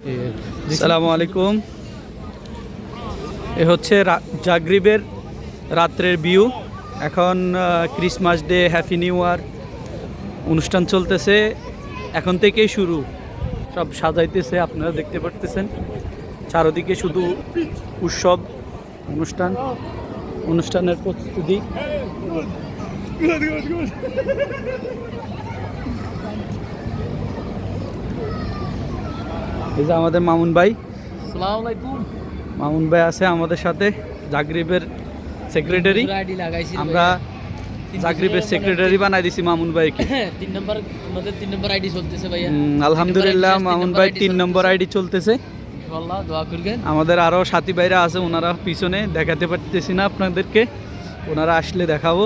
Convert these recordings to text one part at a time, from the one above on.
আসসালামু আলাইকুম। এ হচ্ছে জাগরিবের রাত্রের ভিউ। এখন Christmas day, happy new year অনুষ্ঠান চলতেছে, এখন থেকেই শুরু। সব সাজাইতেছে, আপনারা দেখতে পারতেছেন চারদিকে শুধু উৎসব, অনুষ্ঠানের প্রস্তুতি। এই যে আমাদের মামুন ভাই, মামুন ভাই আছে আমাদের সাথে, জাগরিবের সেক্রেটারি। আমরা জাগরিবের সেক্রেটারি বানাই দিছি মামুন ভাইকে। 3 নম্বর আইডি চলতেছে ভাইয়া। আলহামদুলিল্লাহ, মামুন ভাই 3 নম্বর আইডি চলতেছে। ইনশাআল্লাহ দোয়া করবেন। আমাদের আরো সাথী ভাইরা আছে, ওনারা পিছনে দেখাতে পারতেছি না আপনাদেরকে, ওনারা আসলে দেখাবো।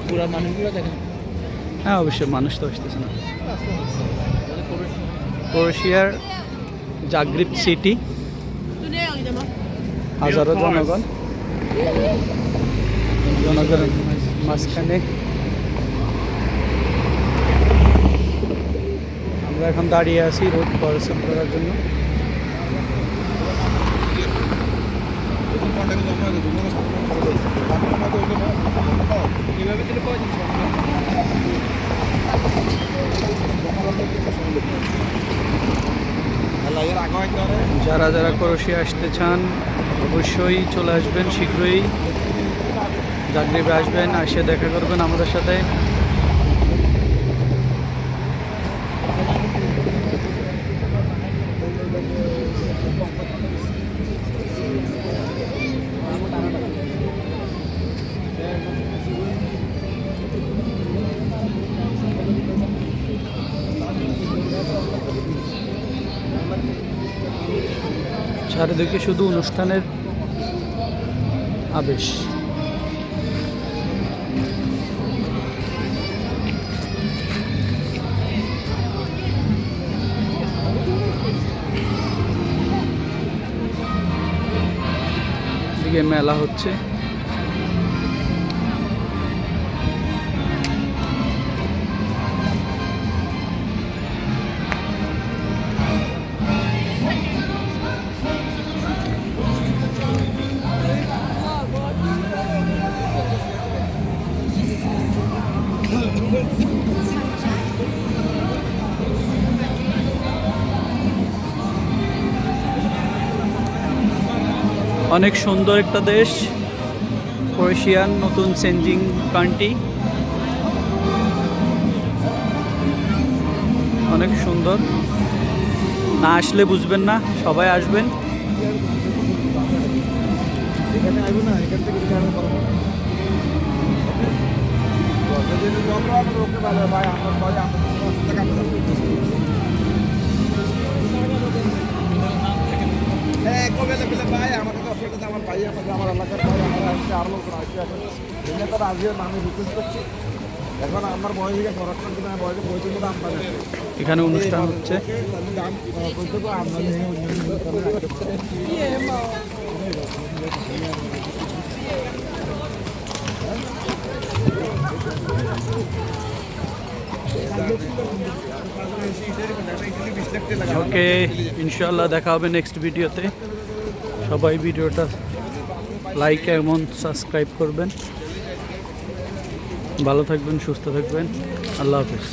পুরা মানুষগুলো দেখেন। হ্যাঁ অবশ্যই, মানুষ তো আসতেছে না। ক্রোয়েশিয়ার জাগরিব সিটি, হাজারো জনগণের মাঝখানে আমরা এখন দাঁড়িয়ে আছি রোড পরিশ্রম করার জন্য। যারা যারা ক্রোয়েশিয়া আসতে চান অবশ্যই চলে আসবেন, শীঘ্রই জাগরিবে আসবেন, এসে দেখা করবেন আমাদের সাথে। চারিদিকে শুধু অনুষ্ঠানের আবেশ। এদিকে মেলা হচ্ছে। অনেক সুন্দর একটা দেশ ক্রোয়েশিয়ান, নতুন চেঞ্জিং কান্ট্রি, অনেক সুন্দর। না আসলে বুঝবেন না, সবাই আসবেন। এখানে অনুষ্ঠান হচ্ছে। ওকে, ইনশাআল্লাহ দেখা হবে নেক্সট ভিডিওতে। সবাই ভিডিওটা লাইক এবং সাবস্ক্রাইব করবেন। ভালো থাকবেন, সুস্থ থাকবেন। আল্লাহ হাফেজ।